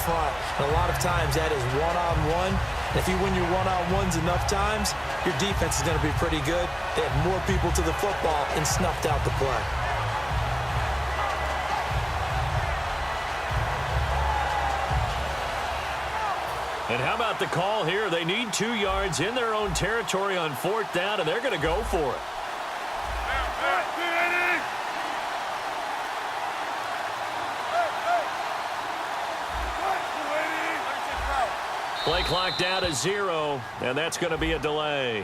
front. And a lot of times that is one-on-one. If you win your one-on-ones enough times, your defense is going to be pretty good. They had more people to the football and snuffed out the play. And how about the call here? They need 2 yards in their own territory on 4th down, and they're going to go for it. Play clock down to 0, and that's going to be a delay.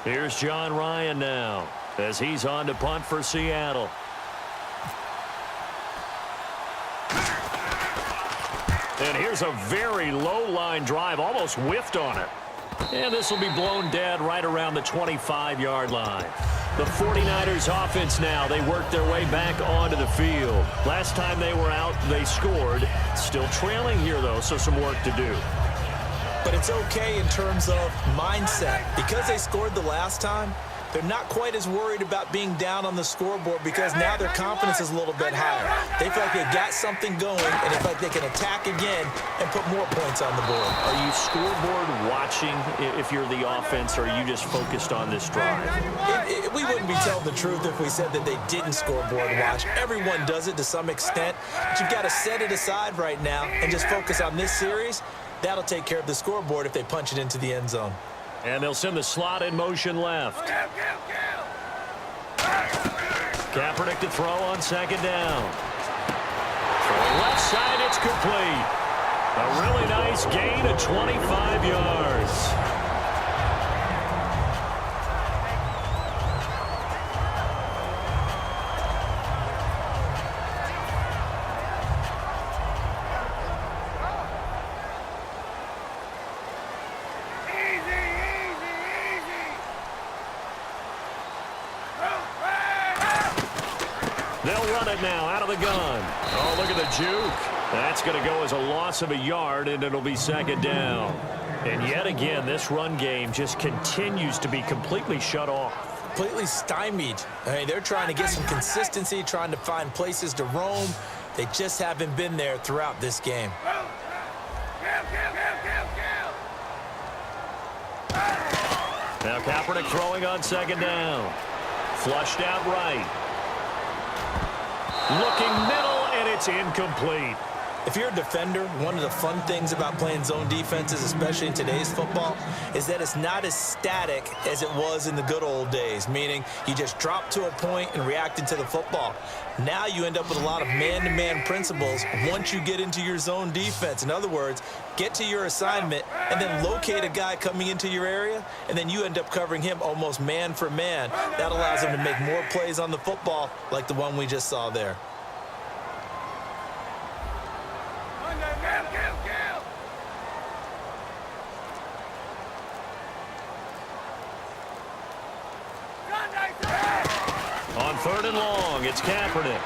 Here's John Ryan now as he's on to punt for Seattle. And here's a very low-line drive, almost whiffed on it. And this will be blown dead right around the 25-yard line. The 49ers offense now, they work their way back onto the field. Last time they were out, they scored. Still trailing here, though, so some work to do. But it's okay in terms of mindset. Because they scored the last time, they're not quite as worried about being down on the scoreboard because now their confidence is a little bit higher. They feel like they got something going, and they feel like they can attack again and put more points on the board. Are you scoreboard watching if you're the offense, or are you just focused on this drive? We wouldn't be telling the truth if we said that they didn't scoreboard watch. Everyone does it to some extent, but you've got to set it aside right now and just focus on this series. That'll take care of the scoreboard if they punch it into the end zone. And they'll send the slot in motion left. Kaepernick to throw on 2nd down. Throwing left side, it's complete. A really nice gain of 25 yards. They'll run it now out of the gun. Oh, look at the juke. That's going to go as a loss of a yard, and it'll be 2nd down. And yet again, this run game just continues to be completely shut off. Completely stymied. I mean, they're trying to get some consistency, trying to find places to roam. They just haven't been there throughout this game. Now Kaepernick throwing on 2nd down. Flushed out right. Looking middle, and it's incomplete. If you're a defender, one of the fun things about playing zone defenses, especially in today's football, is that it's not as static as it was in the good old days, meaning you just drop to a point and reacted to the football. Now you end up with a lot of man-to-man principles once you get into your zone defense. In other words, get to your assignment and then locate a guy coming into your area, and then you end up covering him almost man for man. That allows him to make more plays on the football like the one we just saw there. On 3rd and long, it's Kaepernick.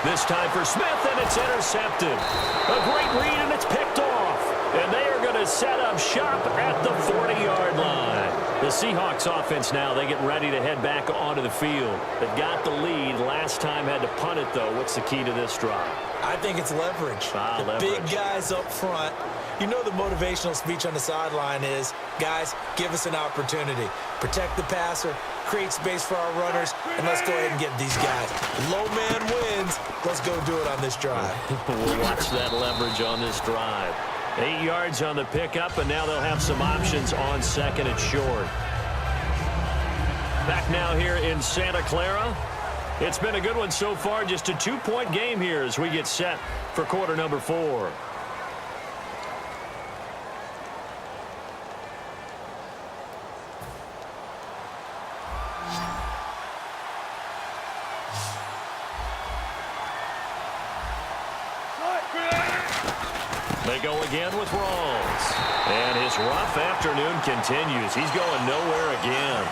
This time for Smith, and it's intercepted. A great read, and it's picked off. And they are going to set up shop at the 40-yard line. The Seahawks offense now, they get ready to head back onto the field. They've got the lead. Last time had to punt it, though. What's the key to this drive? I think it's leverage. The big guys up front. You know the motivational speech on the sideline is, guys, give us an opportunity. Protect the passer, create space for our runners, and let's go ahead and get these guys. Low man wins. Let's go do it on this drive. We'll watch that leverage on this drive. 8 yards on the pickup, and now they'll have some options on 2nd and short. Back now here in Santa Clara. It's been a good one so far. Just a 2-point game here as we get set for quarter number 4. They go again with Rawls. And his rough afternoon continues. He's going nowhere again.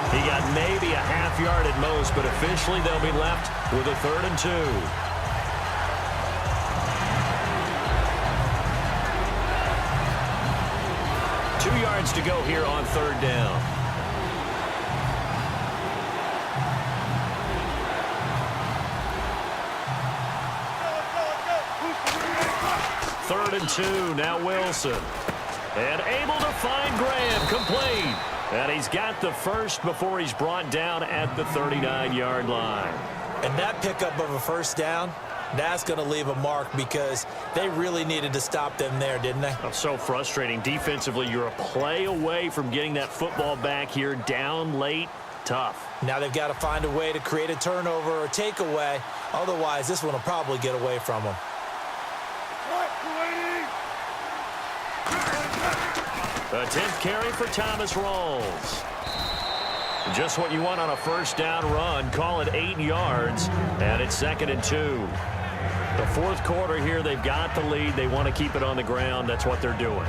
He got maybe a half yard at most, but officially they'll be left with a 3rd and 2. 2 yards to go here on 3rd down. Third and 2, now Wilson. And able to find Graham, complete. And he's got the first before he's brought down at the 39-yard line. And that pickup of a first down, that's going to leave a mark because they really needed to stop them there, didn't they? Oh, so frustrating. Defensively, you're a play away from getting that football back here, down late. Tough. Now they've got to find a way to create a turnover or takeaway. Otherwise, this one will probably get away from them. The 10th carry for Thomas Rawls. Just what you want on a first down run. Call it 8 yards, and it's 2nd and 2. The 4th quarter here, they've got the lead. They want to keep it on the ground. That's what they're doing.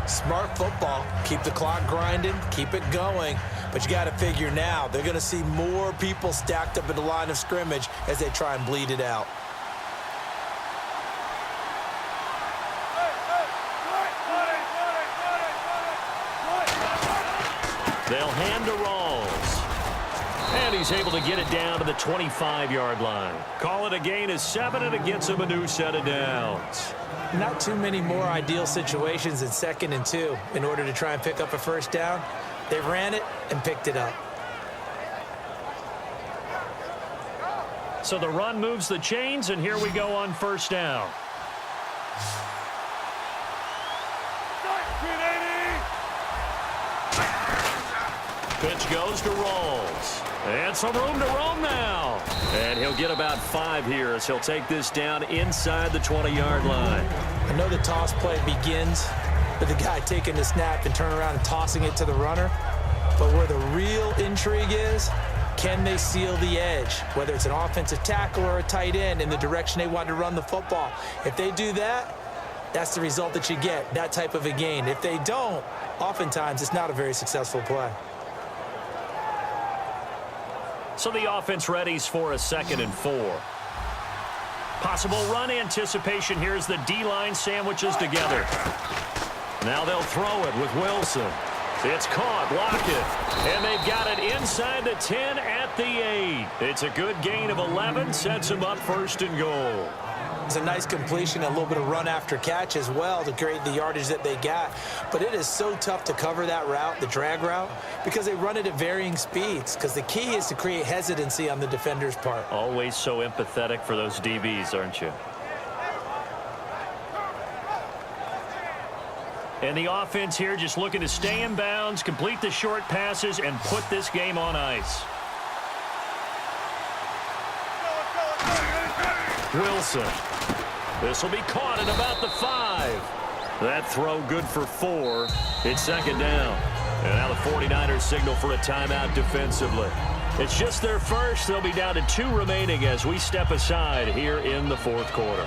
Smart football. Keep the clock grinding. Keep it going. But you got to figure now, they're going to see more people stacked up at the line of scrimmage as they try and bleed it out. They'll hand to Rawls. And he's able to get it down to the 25-yard line. Call it a gain of 7, and it gets him a new set of downs. Not too many more ideal situations in 2nd and 2 in order to try and pick up a first down. They ran it and picked it up. So the run moves the chains, and here we go on first down. Pitch goes to Rawls. And some room to roam now. And he'll get about 5 here as he'll take this down inside the 20-yard line. I know the toss play begins with the guy taking the snap and turning around and tossing it to the runner. But where the real intrigue is, can they seal the edge? Whether it's an offensive tackle or a tight end in the direction they want to run the football. If they do that, that's the result that you get, that type of a gain. If they don't, oftentimes it's not a very successful play. So the offense readies for a 2nd and 4. Possible run anticipation here as the D-line sandwiches together. Now they'll throw it with Wilson. It's caught, Lockett, and they've got it inside the 10 at the 8. It's a good gain of 11, sets them up 1st and goal. It's a nice completion, a little bit of run after catch as well to create the yardage that they got. But it is so tough to cover that route, the drag route, because they run it at varying speeds. Because the key is to create hesitancy on the defender's part. Always so empathetic for those DBs, aren't you? And the offense here just looking to stay in bounds, complete the short passes, and put this game on ice. Wilson. This will be caught at about the 5. That throw good for 4. It's 2nd down. And now the 49ers signal for a timeout defensively. It's just their first. They'll be down to 2 remaining as we step aside here in the 4th quarter.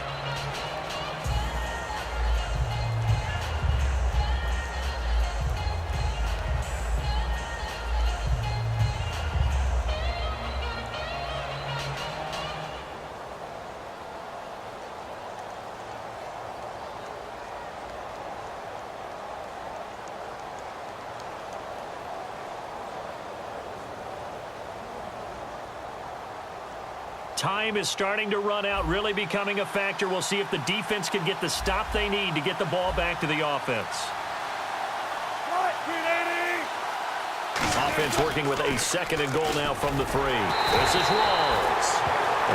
Time is starting to run out, really becoming a factor. We'll see if the defense can get the stop they need to get the ball back to the offense. Offense working with a 2nd and goal now from the 3. This is Rawls.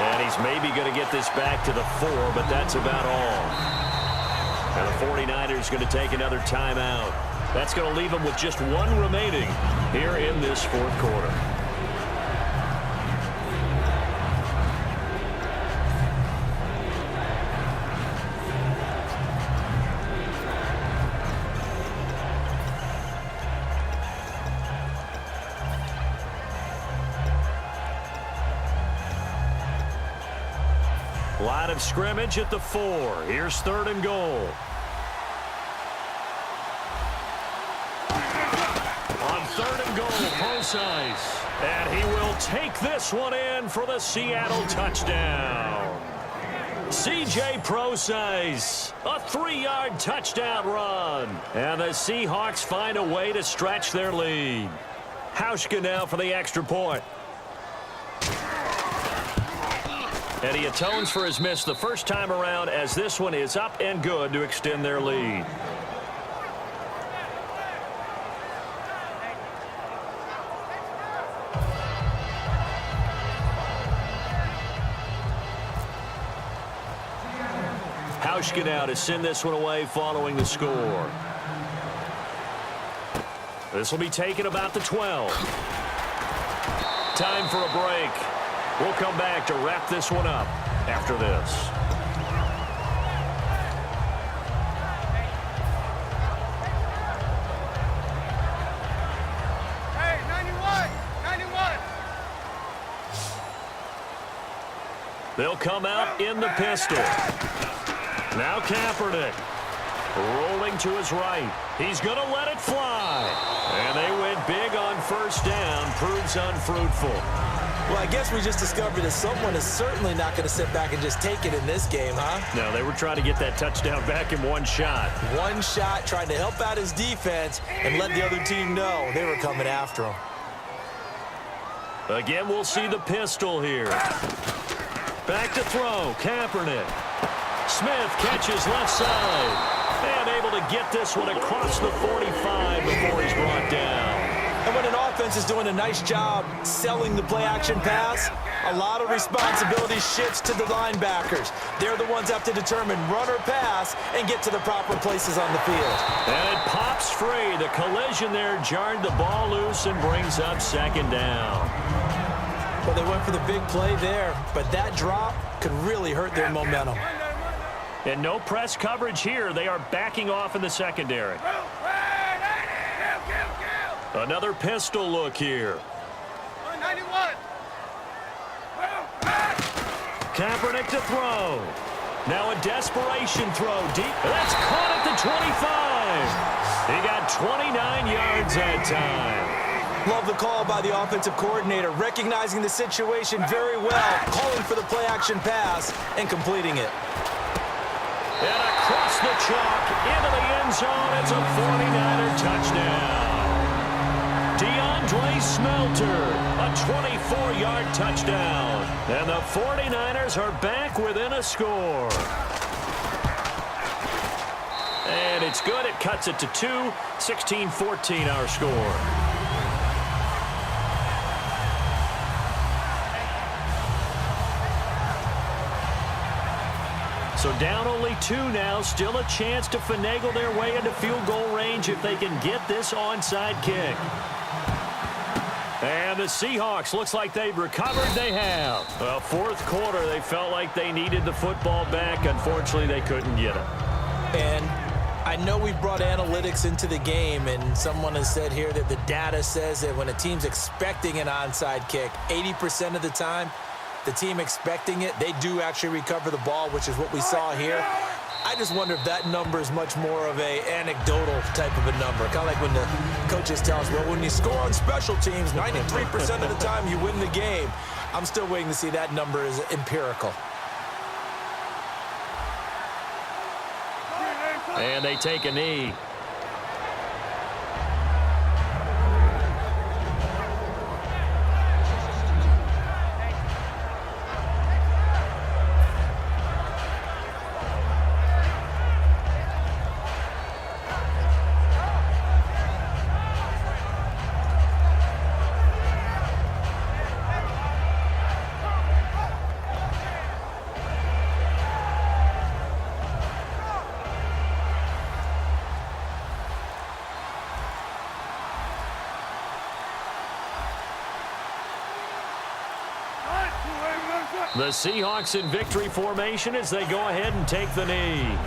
And he's maybe going to get this back to the 4, but that's about all. And the 49ers going to take another timeout. That's going to leave them with just 1 remaining here in this 4th quarter. Line of scrimmage at the 4. Here's 3rd and goal. On 3rd and goal, Procise. And he will take this one in for the Seattle touchdown. C.J. Procise, a 3-yard touchdown run. And the Seahawks find a way to stretch their lead. Hauschka now for the extra point. And he atones for his miss the first time around, as this one is up and good to extend their lead. Hauschka now to send this one away following the score. This will be taken about the 12. Time for a break. We'll come back to wrap this one up after this. Hey, 91! 91! They'll come out in the pistol. Now Kaepernick. Rolling to his right. He's going to let it fly. And they went big on first down. Proves unfruitful. Well, I guess we just discovered that someone is certainly not going to sit back and just take it in this game, huh? No, they were trying to get that touchdown back in one shot. One shot, trying to help out his defense and let the other team know they were coming after him. Again, we'll see the pistol here. Back to throw. Kaepernick. Smith catches left side. And able to get this one across the 45 before he's brought down. And when an offense is doing a nice job selling the play-action pass, a lot of responsibility shifts to the linebackers. They're the ones that have to determine run or pass and get to the proper places on the field. And it pops free. The collision there jarred the ball loose and brings up second down. Well, they went for the big play there, but that drop could really hurt their momentum. And no press coverage here. They are backing off in the secondary. Another pistol look here. 91! Kaepernick to throw. Now a desperation throw deep. That's caught at the 25. He got 29 yards that time. Love the call by the offensive coordinator, recognizing the situation very well, calling for the play-action pass and completing it. And across the chalk into the end zone. It's a 49er touchdown. DeAndre Smelter, a 24-yard touchdown. And the 49ers are back within a score. And it's good. It cuts it to 2. 16-14 our score. So down only 2 now. Still a chance to finagle their way into field goal range if they can get this onside kick. And the Seahawks, looks like they've recovered. They have. Well, fourth quarter, they felt like they needed the football back. Unfortunately, they couldn't get it. And I know we brought analytics into the game, and someone has said here that the data says that when a team's expecting an onside kick, 80% of the time, the team expecting it, they do actually recover the ball, which is what we saw here. I just wonder if that number is much more of a anecdotal type of a number. Kind of like when the coaches tell us, well, when you score on special teams, 93% of the time you win the game. I'm still waiting to see that number is empirical. And they take a knee. The Seahawks in victory formation as they go ahead and take the knee.